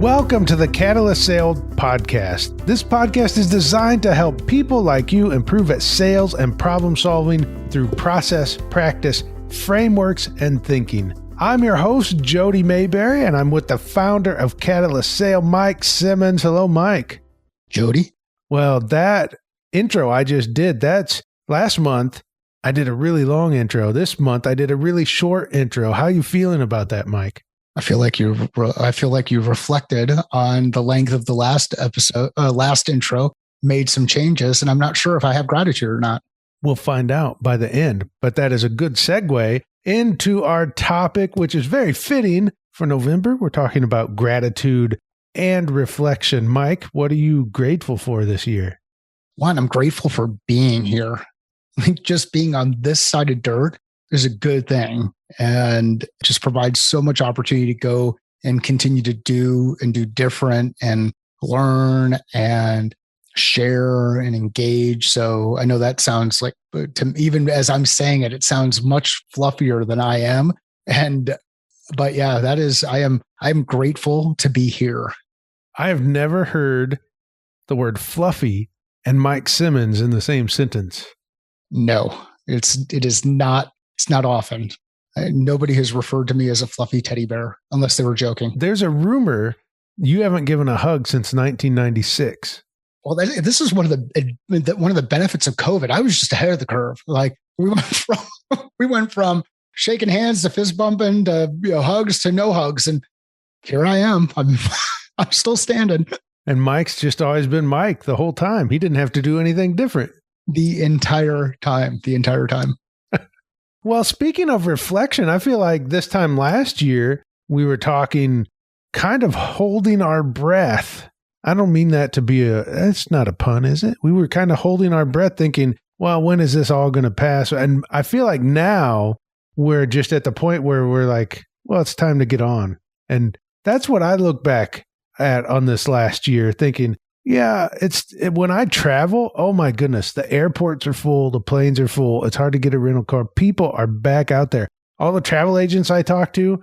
Welcome to the Catalyst Sales Podcast. This podcast is designed to help people like you improve at sales and problem solving through process, practice, frameworks, and thinking. I'm your host, Jody Mayberry, and I'm with the founder of Catalyst Sales, Mike Simmons. Hello, Mike. Jody? Well, that intro I just did, that's last month. I did a really long intro. This month, I did a really short intro. How are you feeling about that, Mike? I feel like you've reflected on the length of the last episode, last intro, made some changes, and I'm not sure if I have gratitude or not. We'll find out by the end, but that is a good segue into our topic, which is very fitting for November. We're talking about gratitude and reflection. Mike, what are you grateful for this year? One, I'm grateful for being here. I think just being on this side of dirt is a good thing and just provides so much opportunity to go and continue to do different and learn and share and engage. So I know that sounds like, even as I'm saying it, it sounds much fluffier than I am. But yeah, that is, I'm grateful to be here. I have never heard the word fluffy and Mike Simmons in the same sentence. No, it's not often. Nobody has referred to me as a fluffy teddy bear unless they were joking. There's a rumor you haven't given a hug since 1996. Well, this is one of the benefits of COVID. I was just ahead of the curve. Like we went from shaking hands to fist bumping to hugs to no hugs, and here I am. I'm still standing. And Mike's just always been Mike the whole time. He didn't have to do anything different. The entire time. Well, speaking of reflection, I feel like this time last year, we were talking kind of holding our breath. I don't mean that to be it's not a pun, is it? We were kind of holding our breath thinking, well, when is this all going to pass? And I feel like now we're just at the point where we're like, well, it's time to get on. And that's what I look back at on this last year thinking, yeah, when I travel, oh my goodness, the airports are full, the planes are full. It's hard to get a rental car. People are back out there. All the travel agents I talk to,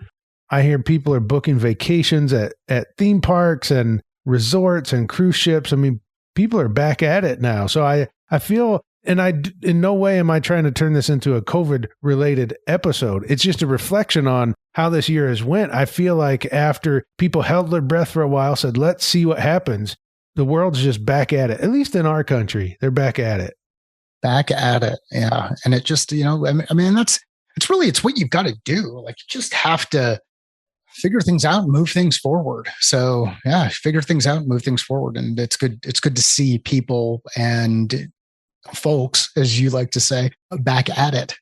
I hear people are booking vacations at theme parks and resorts and cruise ships. I mean, people are back at it now. So I feel, and in no way am I trying to turn this into a COVID related episode. It's just a reflection on how this year has went. I feel like after people held their breath for a while, said, let's see what happens. The world's just back at it. At least in our country, they're back at it. Back at it. Yeah. And it just, I mean, it's what you've got to do. Like, you just have to figure things out and move things forward. So yeah, figure things out and move things forward. And it's good to see people and folks, as you like to say, back at it.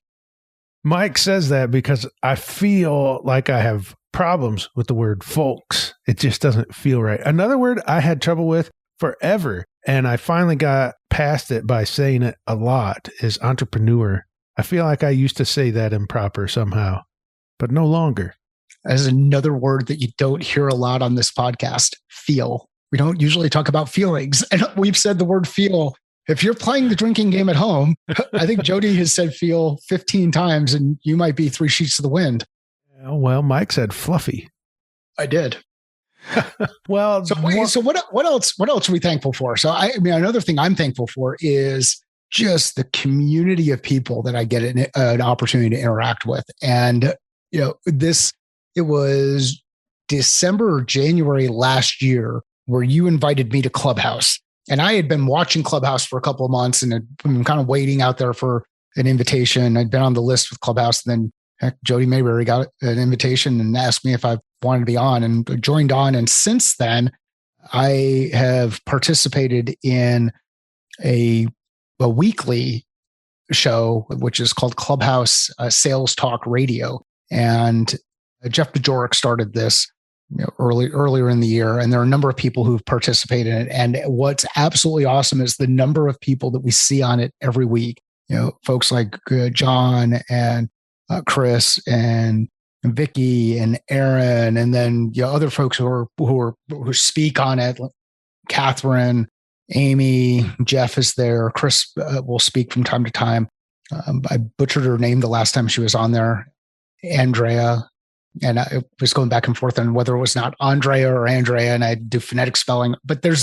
Mike says that because I feel like I have problems with the word folks. It just doesn't feel right. Another word I had trouble with forever, and I finally got past it by saying it a lot, is entrepreneur. I feel like I used to say that improper somehow, but no longer. As another word that you don't hear a lot on this podcast, feel. We don't usually talk about feelings. And we've said the word feel. If you're playing the drinking game at home, I think Jody has said feel 15 times, and you might be 3 sheets to the wind. Well, Mike said fluffy. I did. Well, so what else are we thankful for? So another thing I'm thankful for is just the community of people that I get an opportunity to interact with. And, it was December or January last year where you invited me to Clubhouse. And I had been watching Clubhouse for a couple of months and had been kind of waiting out there for an invitation. I'd been on the list with Clubhouse, and then Jody Mayberry got an invitation and asked me if I wanted to be on, and joined on. And since then, I have participated in a weekly show, which is called Clubhouse Sales Talk Radio. And Jeff DeJoric started this earlier in the year, and there are a number of people who've participated in it. And what's absolutely awesome is the number of people that we see on it every week. Folks like John and Chris and Vicky and Aaron, and then other folks who speak on it. Catherine, Amy, Jeff is there. Chris will speak from time to time. I butchered her name the last time she was on there. Andrea, and I was going back and forth on whether it was not Andrea or Andrea, and I do phonetic spelling. But there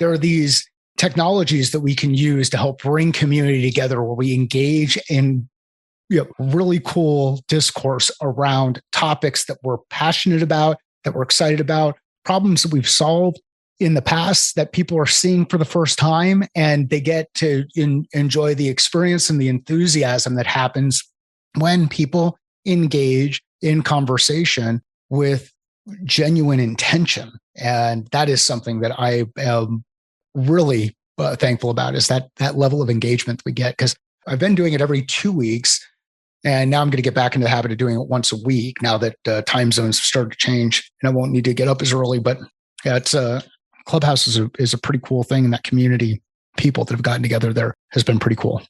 are these technologies that we can use to help bring community together, where we engage in really cool discourse around topics that we're passionate about, that we're excited about, problems that we've solved in the past that people are seeing for the first time, and they get to enjoy the experience and the enthusiasm that happens when people engage in conversation with genuine intention. And that is something that I am really thankful about, is that level of engagement we get, because I've been doing it every 2 weeks. And now I'm going to get back into the habit of doing it once a week now that time zones have started to change, and I won't need to get up as early. But yeah, it's Clubhouse is a pretty cool thing. And that community, people that have gotten together there, has been pretty cool.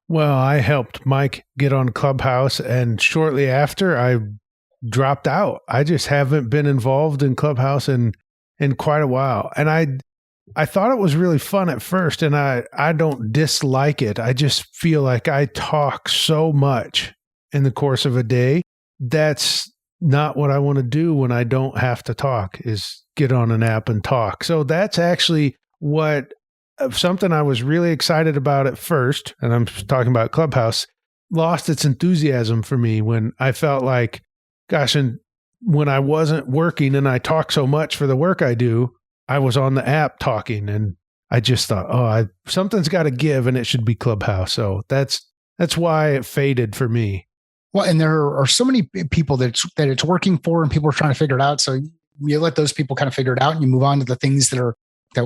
Well, I helped Mike get on Clubhouse, and shortly after I dropped out. I just haven't been involved in Clubhouse in quite a while. And I thought it was really fun at first, and I don't dislike it. I just feel like I talk so much in the course of a day. That's not what I want to do when I don't have to talk, is get on an app and talk. So that's actually something I was really excited about at first, and I'm talking about Clubhouse, lost its enthusiasm for me when I felt like, gosh, and when I wasn't working and I talk so much for the work I do, I was on the app talking, and I just thought, something's got to give, and it should be Clubhouse. So that's why it faded for me. Well, and there are so many people that it's working for, and people are trying to figure it out. So you let those people kind of figure it out, and you move on to the things that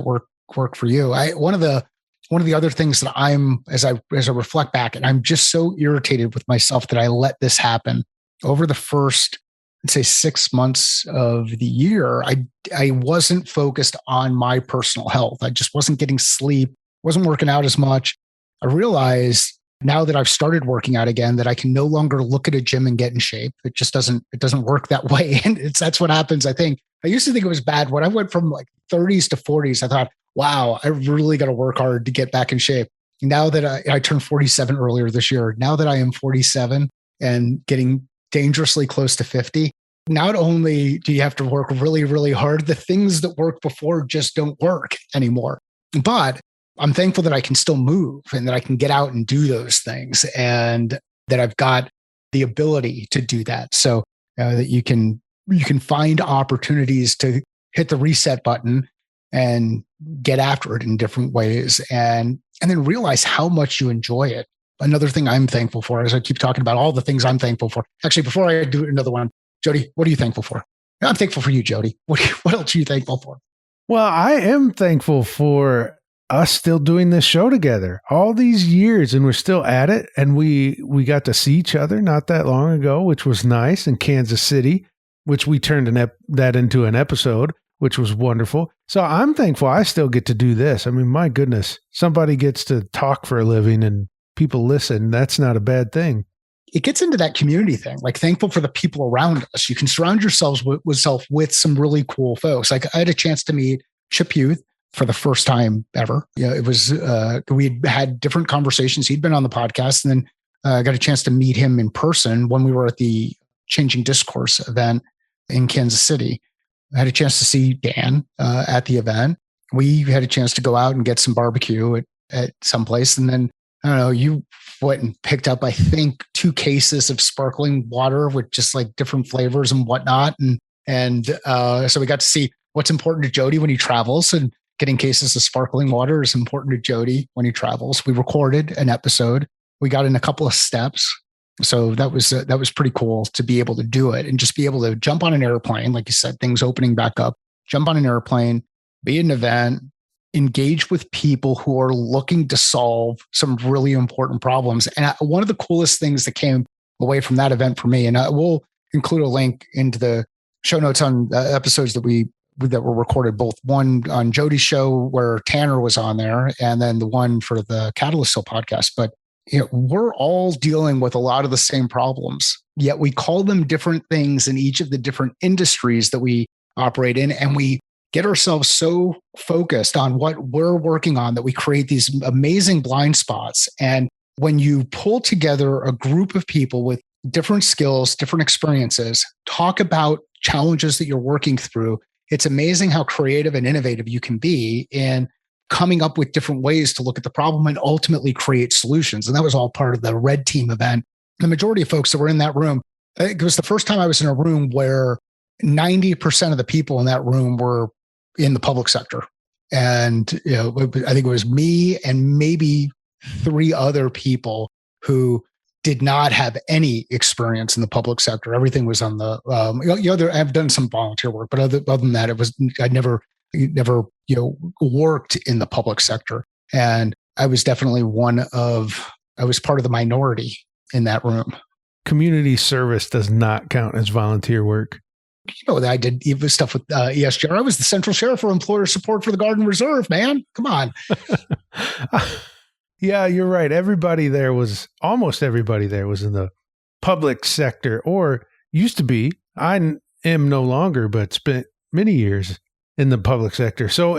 work for you. One of the other things that I'm, as I reflect back, and I'm just so irritated with myself that I let this happen over the first, let's say, 6 months of the year. I wasn't focused on my personal health. I just wasn't getting sleep, wasn't working out as much. I realized now that I've started working out again, that I can no longer look at a gym and get in shape. It just doesn't work that way. And that's what happens. I used to think it was bad. When I went from like 30s to 40s, I thought, wow, I really got to work hard to get back in shape. Now that I turned 47 earlier this year, now that I am 47 and getting dangerously close to 50, not only do you have to work really, really hard, the things that worked before just don't work anymore. But I'm thankful that I can still move, and that I can get out and do those things, and that I've got the ability to do that. So that you can find opportunities to hit the reset button and get after it in different ways, and then realize how much you enjoy it. Another thing I'm thankful for, as I keep talking about all the things I'm thankful for. Actually, before I do another one, Jody, what are you thankful for? I'm thankful for you, Jody. What else are you thankful for? Well, I am thankful for us still doing this show together all these years, and we're still at it. And we got to see each other not that long ago, which was nice, in Kansas City, which we turned that into an episode, which was wonderful. So I'm thankful I still get to do this. I mean, my goodness, somebody gets to talk for a living and people listen. That's not a bad thing. It gets into that community thing, like thankful for the people around us. You can surround yourselves with some really cool folks. Like I had a chance to meet Chip Youth for the first time ever. It was, we had different conversations. He'd been on the podcast, and then I got a chance to meet him in person when we were at the Changing Discourse event in Kansas City. I had a chance to see Dan at the event. We had a chance to go out and get some barbecue at some place. And then, I don't know, you went and picked up, I think, 2 cases of sparkling water with just like different flavors and whatnot. And so we got to see what's important to Jody when he travels, and getting cases of sparkling water is important to Jody when he travels. We recorded an episode. We got in a couple of steps. So that was pretty cool to be able to do it, and just be able to jump on an airplane, like you said, things opening back up, jump on an airplane, be at an event, engage with people who are looking to solve some really important problems. And one of the coolest things that came away from that event for me, and we'll include a link into the show notes on episodes that were recorded, both one on Jody's show where Tanner was on there, and then the one for the Catalyst Hill podcast. But we're all dealing with a lot of the same problems, yet we call them different things in each of the different industries that we operate in. And we get ourselves so focused on what we're working on that we create these amazing blind spots. And when you pull together a group of people with different skills, different experiences, talk about challenges that you're working through. It's amazing how creative and innovative you can be in coming up with different ways to look at the problem and ultimately create solutions. And that was all part of the Red Team event. The majority of folks that were in that room, it was the first time I was in a room where 90% of the people in that room were in the public sector. And I think it was me and maybe 3 other people who did not have any experience in the public sector. Everything was on the I've done some volunteer work, but other than that, I never worked in the public sector. And I was definitely I was part of the minority in that room. Community service does not count as volunteer work. I did stuff with ESGR. I was the central sheriff for employer support for the Garden Reserve, man. Come on. Yeah, you're right. Almost everybody there was in the public sector, or used to be. I am no longer, but spent many years in the public sector. So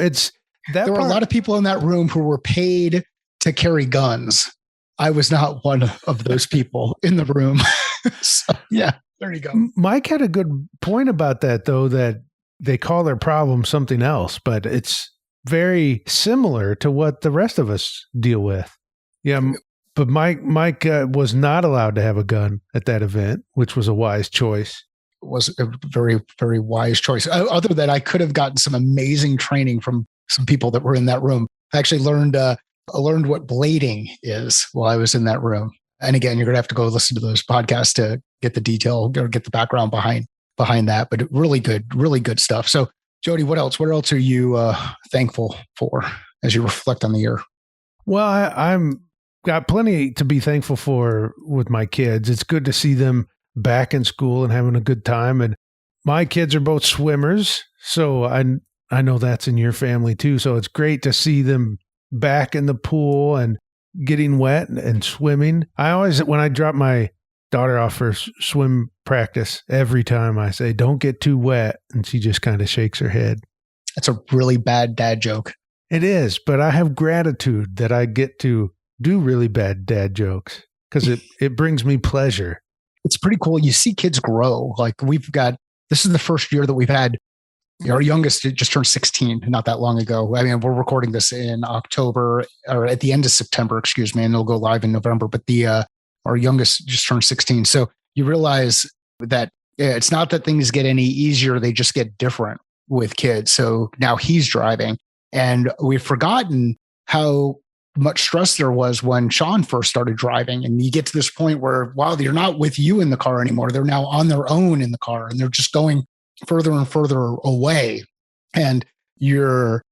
there were a lot of people in that room who were paid to carry guns. I was not one of those people in the room. So, yeah, there you go. Mike had a good point about that, though, that they call their problem something else, but it's very similar to what the rest of us deal with. Yeah, but Mike was not allowed to have a gun at that event, which was a wise choice. It was a very, very wise choice. Other than I could have gotten some amazing training from some people that were in that room. I actually learned what blading is while I was in that room. And again, you're going to have to go listen to those podcasts to get the detail or get the background behind that. But really good stuff. So, Jody, what else? What else are you thankful for as you reflect on the year? Well, I'm got plenty to be thankful for with my kids. It's good to see them back in school and having a good time. And my kids are both swimmers, so I know that's in your family too. So it's great to see them back in the pool and getting wet and swimming. I always, when I drop my daughter off for swim practice, every time I say, "Don't get too wet," and she just kind of shakes her head. That's a really bad dad joke. It is, but I have gratitude that I get to do really bad dad jokes because it brings me pleasure. It's pretty cool. You see kids grow. Like this is the first year that we've had, our youngest just turned 16 not that long ago. I mean, we're recording this in October or at the end of September, excuse me, and it'll go live in November. But our youngest just turned 16. So you realize that it's not that things get any easier. They just get different with kids. So now he's driving. And we've forgotten how much stress there was when Sean first started driving. And you get to this point where, wow, they're not with you in the car anymore. They're now on their own in the car and they're just going further and further away. And you're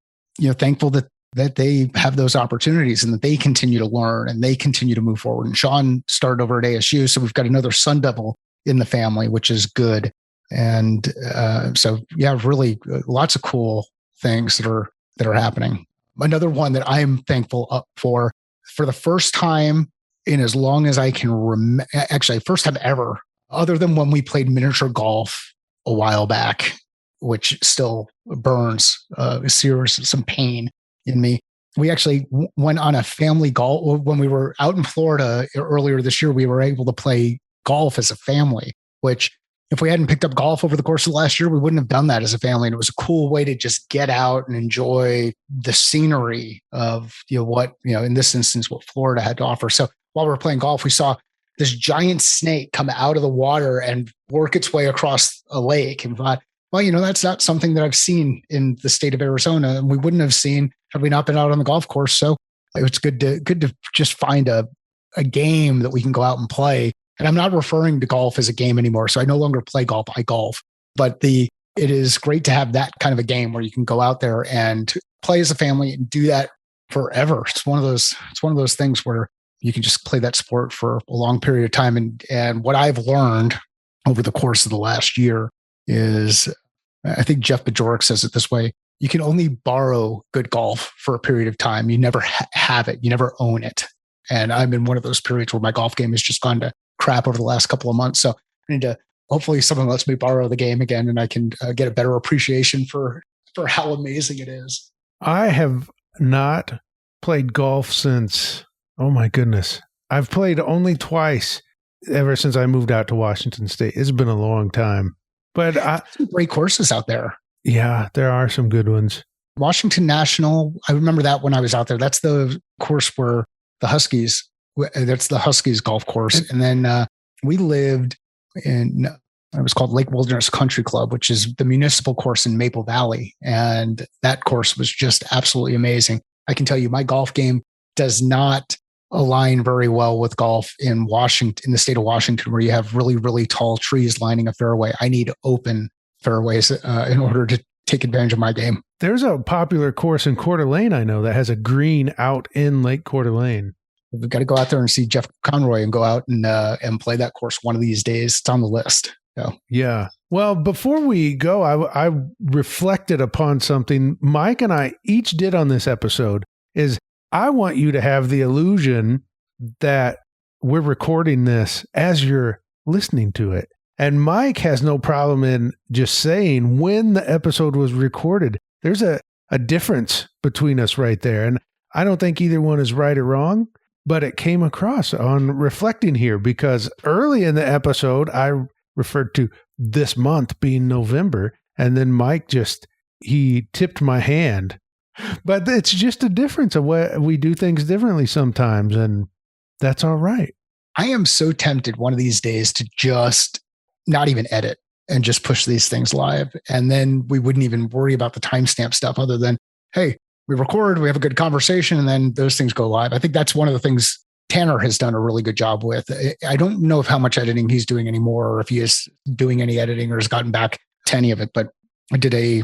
thankful that they have those opportunities and that they continue to learn and they continue to move forward. And Sean started over at ASU. So we've got another Sun Devil in the family, which is good. And so, yeah, really lots of cool things that are happening. Another one that I'm thankful for the first time in as long as I can remember, actually first time ever, other than when we played miniature golf a while back, which still burns some pain in me. We actually went on a family golf when we were out in Florida earlier this year. We were able to play golf as a family, which if we hadn't picked up golf over the course of the last year, we wouldn't have done that as a family. And it was a cool way to just get out and enjoy the scenery of, in this instance, what Florida had to offer. So while we were playing golf, we saw this giant snake come out of the water and work its way across a lake. And thought, well, that's not something that I've seen in the state of Arizona. And we wouldn't have seen had we not been out on the golf course. So it's good to just find a game that we can go out and play. And I'm not referring to golf as a game anymore. So I no longer play golf, I golf. But it is great to have that kind of a game where you can go out there and play as a family and do that forever. It's one of those things where you can just play that sport for a long period of time. And what I've learned over the course of the last year is, I think Jeff Bajorek says it this way: you can only borrow good golf for a period of time. You never have it. You never own it. And I'm in one of those periods where my golf game has just gone to crap over the last couple of months. So I need to, hopefully someone lets me borrow the game again and I can get a better appreciation for how amazing it is. I have not played golf since, oh my goodness. I've played only twice ever since I moved out to Washington State. It's been a long time. But some great courses out there. Yeah, there are some good ones. Washington National, I remember that when I was out there. That's the course where that's the Huskies golf course. And then we lived in, it was called Lake Wilderness Country Club, which is the municipal course in Maple Valley. And that course was just absolutely amazing. I can tell you my golf game does not align very well with golf in Washington, in the state of Washington, where you have really, really tall trees lining a fairway. I need open fairways in order to take advantage of my game. There's a popular course in Coeur d'Alene, I know, that has a green out in Lake Coeur d'Alene. We've got to go out there and see Jeff Conroy and go out and play that course one of these days. It's on the list. So. Yeah. Well, before we go, I reflected upon something Mike and I each did on this episode. Is I want you to have the illusion that we're recording this as you're listening to it. And Mike has no problem in just saying when the episode was recorded. There's a difference between us right there. And I don't think either one is right or wrong, but it came across on reflecting here because early in the episode, I referred to this month being November. And then Mike he tipped my hand. But it's just a difference of what we do things differently sometimes. And that's all right. I am so tempted one of these days to just not even edit and just push these things live. And then we wouldn't even worry about the timestamp stuff other than, hey, we record, we have a good conversation, and then those things go live. I think that's one of the things Tanner has done a really good job with. I don't know how much editing he's doing anymore or if he is doing any editing or has gotten back to any of it, but I did a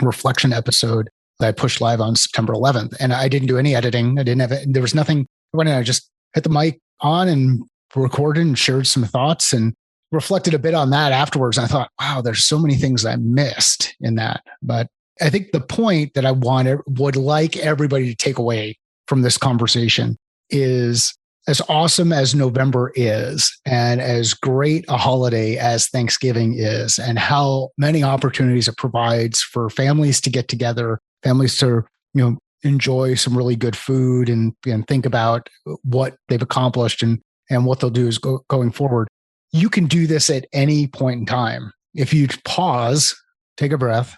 reflection episode that I pushed live on September 11th, and I didn't do any editing. I didn't have it. There was nothing. I just hit the mic on and recorded and shared some thoughts and reflected a bit on that afterwards. I thought, wow, there's so many things I missed in that. But I think the point that I would like everybody to take away from this conversation is as awesome as November is and as great a holiday as Thanksgiving is and how many opportunities it provides for families to get together, families to, enjoy some really good food and think about what they've accomplished and what they'll do is going forward. You can do this at any point in time. If you pause, take a breath,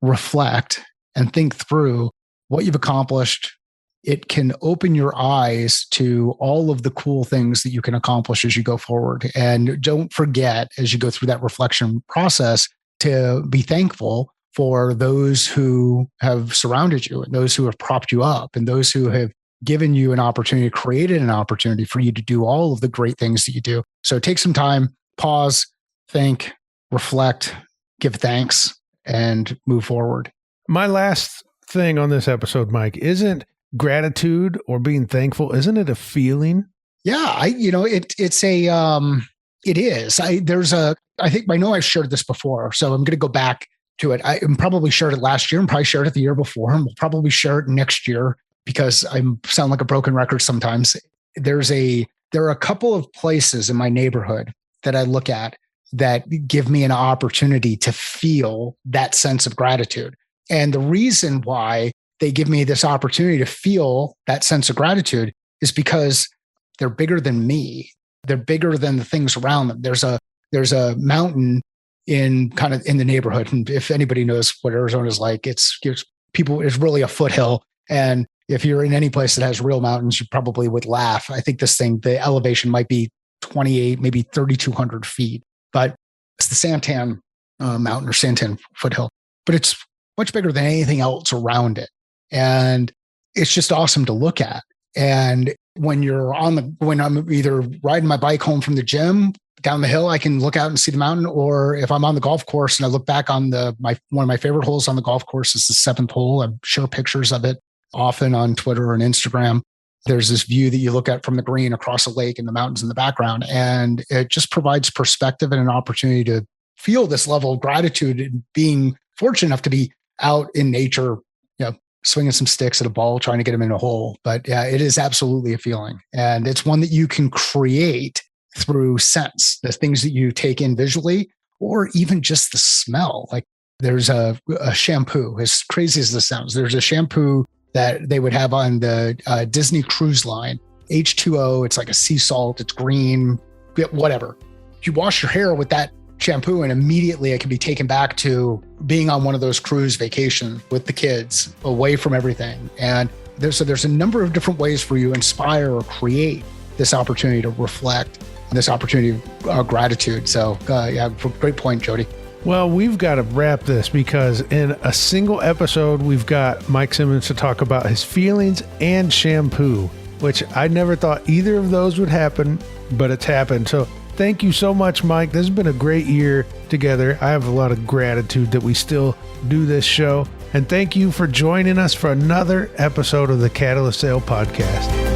reflect, and think through what you've accomplished, it can open your eyes to all of the cool things that you can accomplish as you go forward. And don't forget, as you go through that reflection process, to be thankful for those who have surrounded you and those who have propped you up and those who have given you an opportunity, created an opportunity for you to do all of the great things that you do. So take some time, pause, think, reflect, give thanks, and move forward. My last thing on this episode, Mike, isn't gratitude or being thankful, isn't it a feeling? Yeah, it is. I know I've shared this before, so I'm going to go back to it. I probably shared it last year and probably shared it the year before, and we'll probably share it next year because I sound like a broken record sometimes. There are a couple of places in my neighborhood that I look at that give me an opportunity to feel that sense of gratitude. And the reason why they give me this opportunity to feel that sense of gratitude is because they're bigger than me. They're bigger than the things around them. There's a mountain in the neighborhood. And if anybody knows what Arizona is like, it's really a foothill. And if you're in any place that has real mountains, you probably would laugh. I think the elevation might be 28, maybe 3,200 feet, but it's the Santan mountain or Santan foothill, but it's much bigger than anything else around it. And it's just awesome to look at. And when I'm either riding my bike home from the gym down the hill, I can look out and see the mountain. Or if I'm on the golf course and I look back on one of my favorite holes on the golf course is the 7th hole. I share pictures of it often on Twitter and Instagram. There's this view that you look at from the green across a lake and the mountains in the background. And it just provides perspective and an opportunity to feel this level of gratitude and being fortunate enough to be out in nature, swinging some sticks at a ball, trying to get them in a hole. But yeah, it is absolutely a feeling. And it's one that you can create through sense, the things that you take in visually, or even just the smell. Like there's a shampoo, as crazy as this sounds, there's a shampoo that they would have on the Disney Cruise Line, H2O. It's like a sea salt. It's green, whatever. You wash your hair with that shampoo and immediately it can be taken back to being on one of those cruise vacations with the kids, away from everything. And there's a number of different ways for you to inspire or create this opportunity to reflect and this opportunity of gratitude. So yeah, great point, Jody. Well, we've got to wrap this because in a single episode, we've got Mike Simmons to talk about his feelings and shampoo, which I never thought either of those would happen, but it's happened. So thank you so much, Mike. This has been a great year together. I have a lot of gratitude that we still do this show. And thank you for joining us for another episode of the Catalyst Sale Podcast.